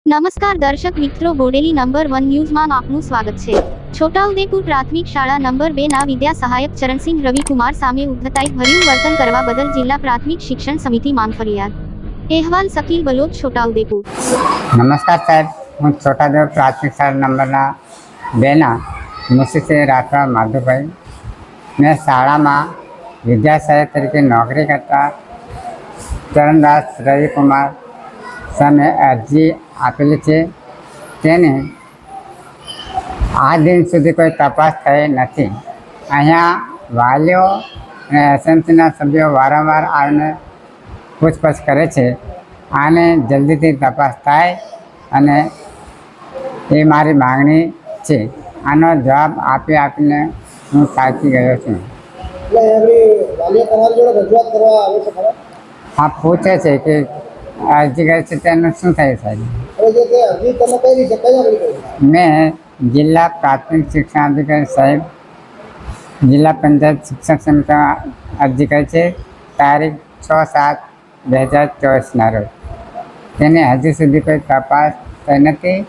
નમસ્કાર દર્શક મિત્રો, બોડેલી નંબર 1 ન્યૂઝમાં આપનું સ્વાગત છે। છોટાઉદેપુર પ્રાથમિક શાળા નંબર 2 ના વિદ્યા સહાયક ચરણસિંહ રવિકુમાર સામે ઉદ્ધતાઈ ભર્યું વર્તન કરવા બદલ જિલ્લા પ્રાથમિક શિક્ષણ સમિતિ માંગ ફરિયાદ। અહેવાલ શકીલ બલોચ, છોટાઉદેપુર। નમસ્કાર સાહેબ, હું છોટાઉદેપુર પ્રાથમિક શાળા નંબરના 2 ના મુસીસે રાઠવા માધુભાઈ। મેં શાળામાં વિદ્યા સહાયક તરીકે નોકરી કરતા ચરણદાસ રવિકુમાર સામે અરજી આપેલી છે। તેની આ દિન સુધી કોઈ તપાસ થઈ નથી। અહીંયા વાલીઓ અને એસએમસીના સભ્યો વારંવાર આવીને પૂછપરછ કરે છે। આને જલ્દીથી તપાસ થાય અને એ મારી માગણી છે। આનો જવાબ આપીને હું થાકી ગયો છું। હા, પૂછે છે કે અરજી કરે છે તેનું શું થયું સાહેબ? મેં જિલ્લા પ્રાથમિક શિક્ષણ અધિકારી સાહેબ, જિલ્લા પંચાયત શિક્ષણ સમિતિમાં અરજી કરી છે તારીખ 6/7/2024ના રોજ। તેની હજી સુધી કોઈ તપાસ થઈ નથી,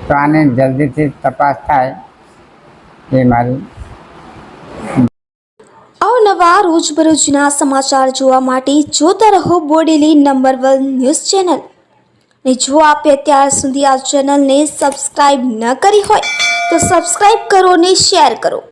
તો આને જલ્દીથી તપાસ થાય એ મારી। અવનવા રોજબરોજના સમાચાર જોવા માટે જોતા રહો બોડેલી નંબર 1 ન્યૂઝ ચેનલ। ને જો આપે અત્યાર સુધી આ ચેનલને સબસ્ક્રાઇબ ન કરી હોય તો સબસ્ક્રાઇબ કરો અને શેર કરો।